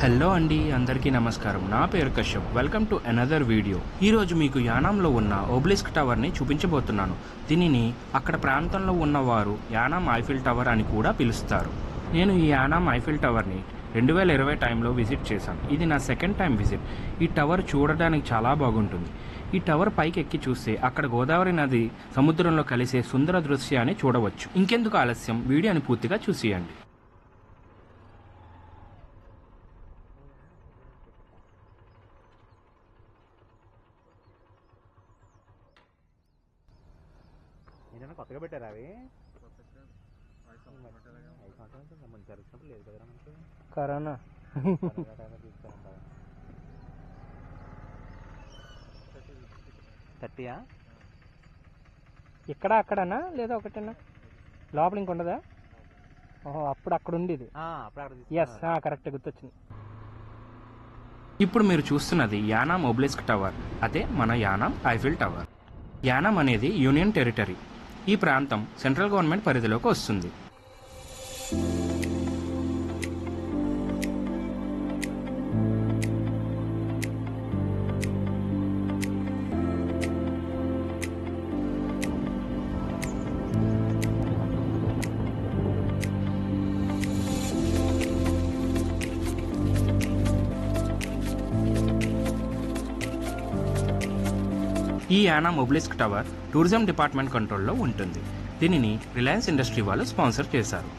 Hello అండి, అందరికీ నమస్కారం. నా పేరు Kashyap. Welcome to another video. ఈరోజు మీకు యానాంలో ఉన్న ఓబ్లిస్క్ టవర్ని చూపించబోతున్నాను. దీనిని అక్కడ ప్రాంతంలో ఉన్నవారు యానాం ఐఫిల్ టవర్ అని కూడా పిలుస్తారు. నేను ఈ యానాం ఐఫిల్ టవర్ని 2020 టైంలో విజిట్ చేశాను. ఇది నా సెకండ్ టైం విజిట్. ఈ టవర్ చూడడానికి చాలా బాగుంటుంది. ఈ టవర్ పైకి ఎక్కి చూస్తే అక్కడ గోదావరి నది సముద్రంలో కలిసే సుందర దృశ్యాన్ని చూడవచ్చు. ఇంకెందుకు ఆలస్యం, వీడియోని పూర్తిగా చూసేయండి. ఏంటన్నా కొత్తగా పెట్టారా అవి? 5 సంవత్సరాలు మంచి జరుగుతున్నప్పుడు లేదు కదరా మనకి కరోనా తీసుకురండి. 30 ఇక్కడ అక్కడనా లేదా ఒకటేనా? లోపల ఇంకొండదా? ఓహో, అప్పుడు అక్కడ ఉండేది. ఎస్, కరెక్ట్ గుర్తొచ్చింది. ఇప్పుడు మీరు చూస్తున్నది యానాం ఓబ్లిస్క్ టవర్, అదే మన యానాం ఐఫిల్ టవర్. యానాం అనేది యూనియన్ టెరిటరీ. ఈ ప్రాంతం సెంట్రల్ గవర్నమెంట్ పరిధిలోకి వస్తుంది. ఈ యానాం ఓబ్లిస్క్ టవర్ టూరిజం డిపార్ట్మెంట్ కంట్రోల్లో ఉంటుంది. దీనిని రిలయన్స్ ఇండస్ట్రీ వాళ్ళు స్పాన్సర్ చేశారు.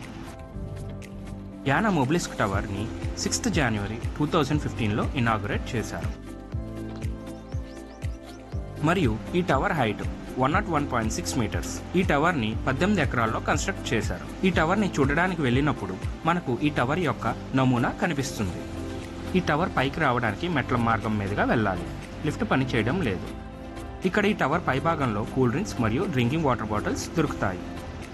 యానాం ఓబ్లిస్క్ టవర్ని 6th జనవరి 2015లో ఇనాగ్రేట్ చేశారు. మరియు ఈ టవర్ హైట్ 101.6 మీటర్స్. ఈ టవర్ని 18 ఎకరాల్లో కన్స్ట్రక్ట్ చేశారు. ఈ టవర్ని చూడడానికి వెళ్ళినప్పుడు మనకు ఈ టవర్ యొక్క నమూనా కనిపిస్తుంది. ఈ టవర్ పైకి రావడానికి మెట్ల మార్గం మీదుగా వెళ్ళాలి. లిఫ్ట్ పని చేయడం లేదు. ఇక్కడ ఈ టవర్ పైభాగంలో కూల్ డ్రింక్స్ మరియు డ్రింకింగ్ వాటర్ బాటిల్స్ దొరుకుతాయి.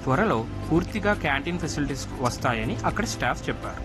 త్వరలో పూర్తిగా క్యాంటీన్ ఫెసిలిటీస్ వస్తాయని అక్కడ స్టాఫ్ చెప్పారు.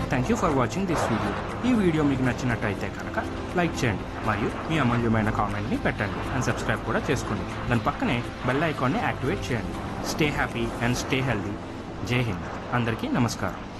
Thank you for watching this video. ఈ వీడియో మీకు నచ్చినట్టయితే కనుక లైక్ చేయండి మరియు మీ అమూల్యమైన కామెంట్ని పెట్టండి అండ్ సబ్స్క్రైబ్ కూడా చేసుకోండి. దాని పక్కనే బెల్ ఐకాన్ని యాక్టివేట్ చేయండి. Stay happy and stay healthy. జై హింద్. అందరికీ నమస్కారం.